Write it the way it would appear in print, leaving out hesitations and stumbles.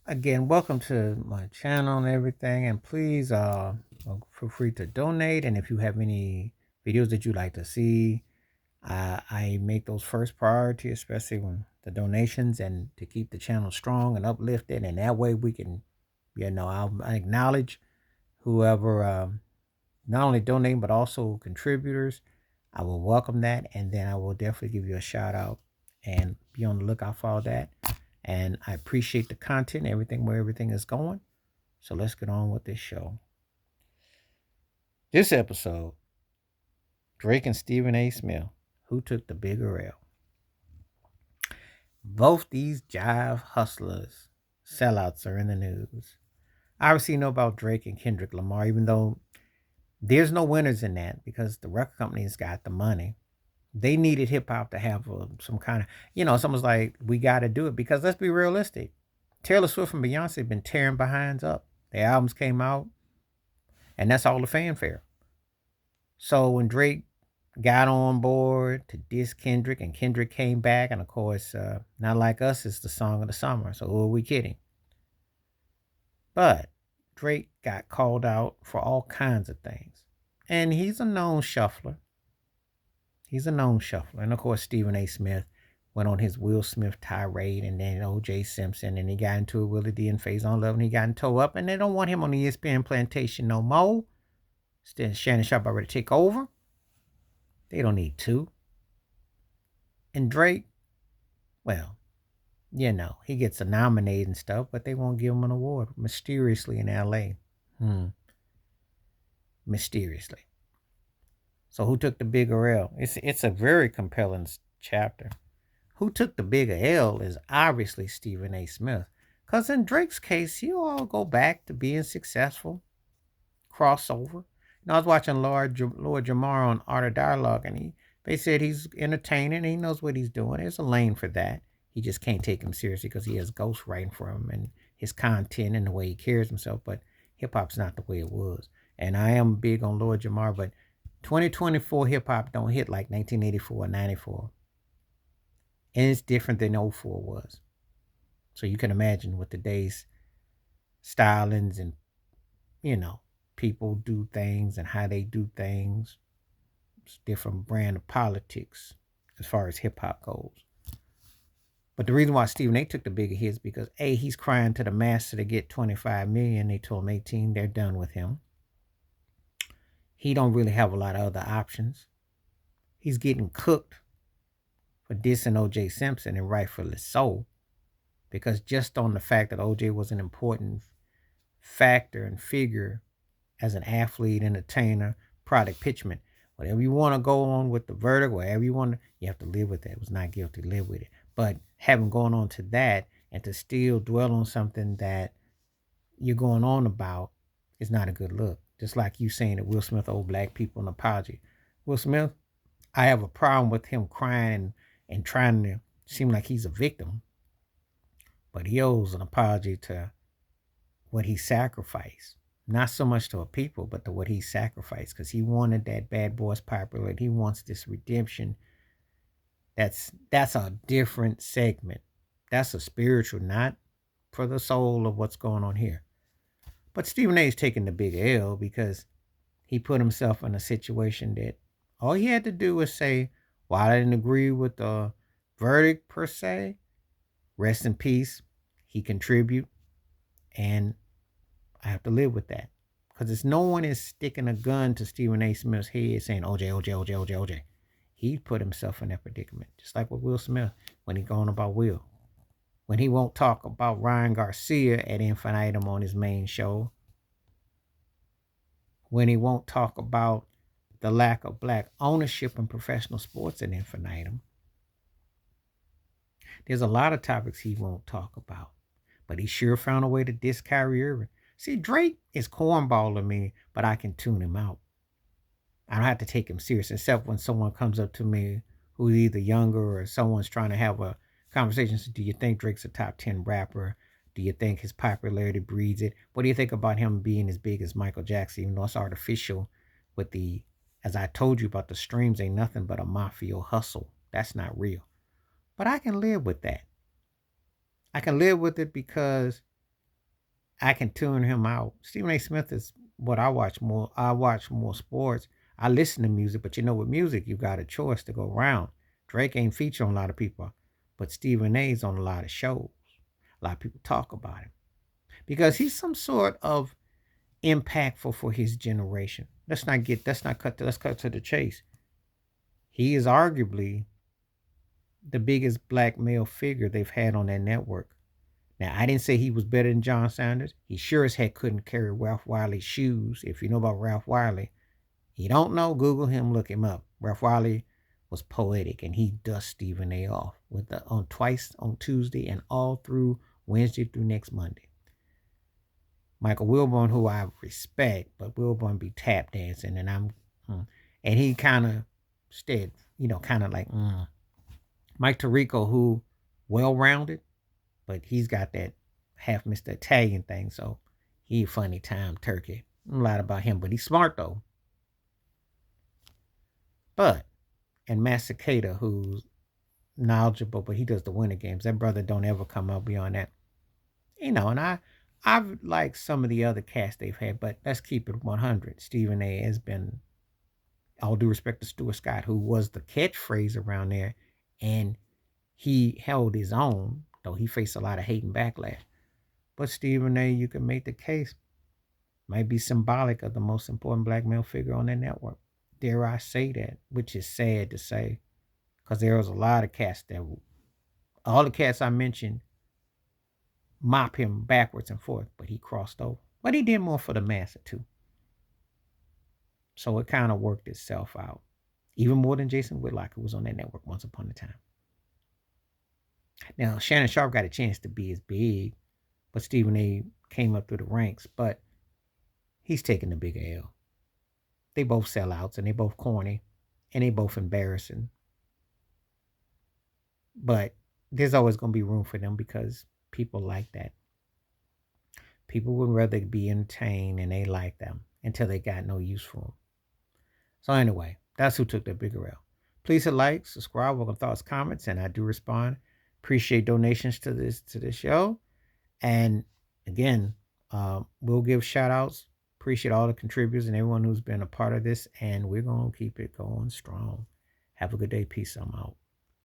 Again, welcome to my channel and everything. And please feel free to donate. And if you have any videos that you'd like to see, I make those first priority, especially when the donations and to keep the channel strong and uplifted. And that way we can, I acknowledge whoever not only donating but also contributors. I will welcome that, and then I will definitely give you a shout out and be on the lookout for all that. And I appreciate the content, everything where everything is going. So let's get on with this show. This episode, Drake and Stephen A Smith, who took the bigger L. Both these jive hustlers, sellouts, are in the news. I obviously know about Drake and Kendrick Lamar, even though there's no winners in that because the record companies got the money. They needed hip hop to have some kind of, someone's like, we got to do it because let's be realistic. Taylor Swift and Beyonce been tearing behinds up. Their albums came out, and that's all the fanfare. So when Drake got on board to diss Kendrick, and Kendrick came back, and of course, Not Like Us is the song of the summer. So who are we kidding? But Drake got called out for all kinds of things, and he's a known shuffler. He's a known shuffler. And of course, Stephen A. Smith went on his Will Smith tirade, and then O.J. Simpson, and he got into it with Willie D and Faison Love, and he got in toe up, and they don't want him on the ESPN plantation no more. Instead, Shannon Sharp already take over. They don't need to. And Drake, well, he gets a nominate and stuff, but they won't give him an award mysteriously in L.A. Mysteriously. So who took the bigger L? It's a very compelling chapter. Who took the bigger L is obviously Stephen A. Smith. Because in Drake's case, he'll all go back to being successful, crossover. I was watching Lord Jamar on Art of Dialogue, and they said he's entertaining and he knows what he's doing. There's a lane for that. He just can't take him seriously because he has ghostwriting for him and his content and the way he carries himself. But hip hop's not the way it was. And I am big on Lord Jamar, but 2024 hip hop don't hit like 1984 or 94. And it's different than '04 was. So you can imagine what today's stylings and, you know, people do things and how they do things. It's a different brand of politics as far as hip hop goes. But the reason why Stephen A took the bigger hit is because A, he's crying to the master to get 25 million. They told him 18, they're done with him. He don't really have a lot of other options. He's getting cooked for dissing O.J. Simpson, and rightfully so. Because just on the fact that O.J. was an important factor and figure as an athlete, entertainer, product pitchman, whatever you want to go on with the verdict, whatever you want, you have to live with it. It was not guilty, live with it. But having gone on to that and to still dwell on something that you're going on about is not a good look. Just like you saying that Will Smith owed black people an apology. Will Smith, I have a problem with him crying and trying to seem like he's a victim, but he owes an apology to what he sacrificed. Not so much to a people, but to what he sacrificed, because he wanted that Bad Boys popularity. He wants this redemption. That's a different segment. That's a spiritual, not for the soul of what's going on here. But Stephen A is taking the big L because he put himself in a situation that all he had to do was say, well, I didn't agree with the verdict per se. Rest in peace. He contribute, and I have to live with that. Because it's no one is sticking a gun to Stephen A. Smith's head saying, OJ, OJ, OJ, OJ, OJ. He put himself in that predicament. Just like with Will Smith when he going about Will. When he won't talk about Ryan Garcia at Infinitum on his main show. When he won't talk about the lack of black ownership in professional sports at Infinitum. There's a lot of topics he won't talk about. But he sure found a way to diss Kyrie Irving. See, Drake is cornballing me, but I can tune him out. I don't have to take him serious, except when someone comes up to me who's either younger or someone's trying to have a conversation. So, do you think Drake's a top 10 rapper? Do you think his popularity breeds it? What do you think about him being as big as Michael Jackson, even though it's artificial with the, as I told you about the streams, ain't nothing but a mafia hustle. That's not real. But I can live with that. I can live with it because I can tune him out. Stephen A. Smith is what I watch more. I watch more sports. I listen to music, but with music, you got a choice to go around. Drake ain't featured on a lot of people, but Stephen A's on a lot of shows. A lot of people talk about him because he's some sort of impactful for his generation. Let's cut to the chase. He is arguably the biggest black male figure they've had on that network. Now, I didn't say he was better than John Sanders. He sure as heck couldn't carry Ralph Wiley's shoes. If you know about Ralph Wiley, you don't know, Google him, look him up. Ralph Wiley was poetic, and he dust Stephen A. off with on twice on Tuesday and all through Wednesday through next Monday. Michael Wilbon, who I respect, but Wilbon be tap dancing, and he kind of stayed, kind of like Mike Tirico, who well rounded, but he's got that half Mr. Italian thing, so he a funny time turkey. A lot about him, but he's smart though. But and Matt Cicada, who's knowledgeable, but he does the winter games. That brother don't ever come up beyond that. And I've liked some of the other cast they've had, but let's keep it 100. Stephen A. has been, all due respect to Stuart Scott, who was the catchphrase around there, and he held his own, though he faced a lot of hate and backlash. But Stephen A., you can make the case, might be symbolic of the most important black male figure on that network. Dare I say that, which is sad to say, because there was a lot of cats that, all the cats I mentioned, mop him backwards and forth, but he crossed over. But he did more for the massa too. So it kind of worked itself out. Even more than Jason Whitlock, who was on that network once upon a time. Now, Shannon Sharp got a chance to be as big, but Stephen A. came up through the ranks, but he's taking the bigger L. They both sellouts, and they both corny, and they both embarrassing. But there's always going to be room for them because people like that. People would rather be entertained, and they like them until they got no use for them. So anyway, that's who took the bigger L. Please hit like, subscribe, welcome thoughts, comments, and I do respond. Appreciate donations to this show. And again, we'll give shout outs. Appreciate all the contributors and everyone who's been a part of this. And we're going to keep it going strong. Have a good day. Peace. I'm out.